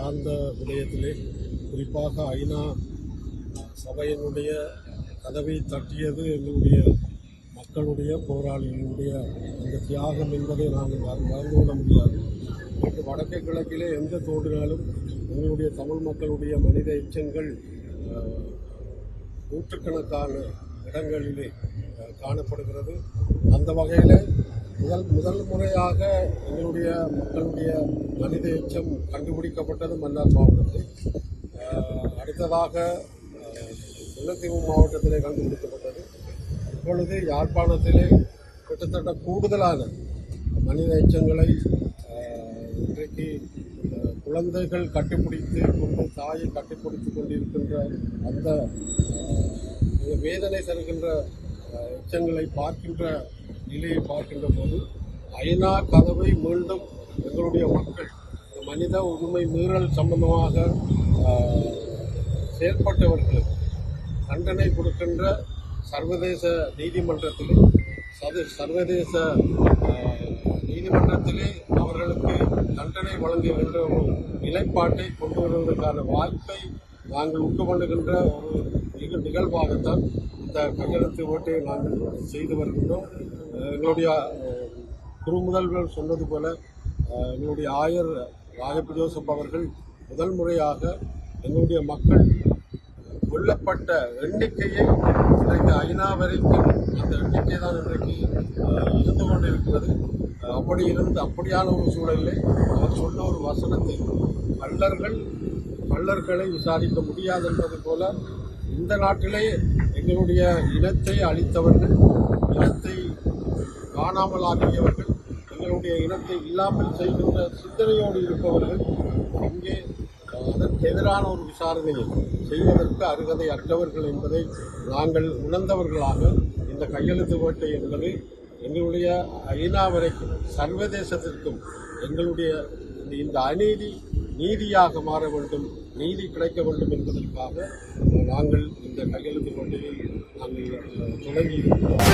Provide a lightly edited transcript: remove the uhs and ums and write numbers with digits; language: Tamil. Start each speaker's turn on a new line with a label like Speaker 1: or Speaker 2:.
Speaker 1: சார்ந்த விடயத்திலே குறிப்பாக ஐநா சபையினுடைய கதவை தட்டியது எங்களுடைய மக்களுடைய போராளிகளுடைய அந்த தியாகம் என்பதை நாங்கள் மறந்துவிட முடியாது. இன்று வடக்கு கிழக்கிலே எந்த தோன்றினாலும் எங்களுடைய தமிழ் மக்களுடைய மனித எச்சங்கள் நூற்றுக்கணக்கான இடங்களிலே காணப்படுகிறது. அந்த வகையில் முதல் முறையாக எங்களுடைய மக்களுடைய மனித எச்சம் கண்டுபிடிக்கப்பட்டது மன்னார் மாவட்டத்தில். அடுத்ததாக முல்லைத்தீவு மாவட்டத்திலே கண்டுபிடிக்கப்பட்டது. இப்பொழுது யாழ்ப்பாணத்திலே கிட்டத்தட்ட கூடுதலான மனித எச்சங்களை இன்றைக்கு குழந்தைகள் கட்டுப்பிடித்து கொண்டு தாயை கட்டுப்பிடித்து கொண்டிருக்கின்ற அந்த வேதனை தருகின்ற எச்சங்களை பார்க்கின்ற நிலையை பார்க்கின்ற போது ஐநா கதவை மீண்டும் எங்களுடைய மக்கள் மனித உரிமை மீறல் சம்பந்தமாக செயல்பட்டவர்களுக்கு தண்டனை கொடுக்கின்ற சர்வதேச நீதிமன்றத்திலே அவர்களுக்கு தண்டனை வழங்குகின்ற ஒரு நிலைப்பாட்டை கொண்டு வருவதற்கான வாய்ப்பை நாங்கள் உண்டு பண்ணுகின்ற ஒரு நிகழ்வாகத்தான் இந்த கையெழுத்து ஓட்டை நாங்கள் செய்து வருகின்றோம். எங்களுடைய குறுமுதல்வர் சொன்னது போல எங்களுடைய ஆயர் ராஜப ஜோசப் அவர்கள் முதல் முறையாக எங்களுடைய மக்கள் கொல்லப்பட்ட எண்ணிக்கையை இன்றைக்கு ஐநா வரைக்கும் அந்த எண்ணிக்கை தான் இன்றைக்கு இருந்து கொண்டிருக்கிறது. அப்படியான ஒரு சூழலில் அவர் சொன்ன ஒரு வசனத்தை கள்ளர்களை விசாரிக்க முடியாது என்பது போல இந்த நாட்டிலே எங்களுடைய இனத்தை அழித்தவர்கள், இனத்தை காணாமல் ஆக்கியவர்கள், எங்களுடைய இனத்தை இல்லாமல் செய்கின்ற சிந்தனையோடு இருப்பவர்கள் இங்கே அதற்கு எதிரான ஒரு விசாரணையை செய்வதற்கு அருகதை அற்றவர்கள் என்பதை நாங்கள் உணர்ந்தவர்களாக இந்த கையெழுத்து ஓட்டை என்பது எங்களுடைய ஐநா வரைக்கும் சர்வதேசத்திற்கும் எங்களுடைய இந்த அநீதி நீதியாக மாற வேண்டும், நீதி கிடைக்க வேண்டும் என்பதற்காக நாங்கள் இந்த கையெழுத்து ஓட்டையை நாங்கள் தொடங்கியிருக்கிறோம்.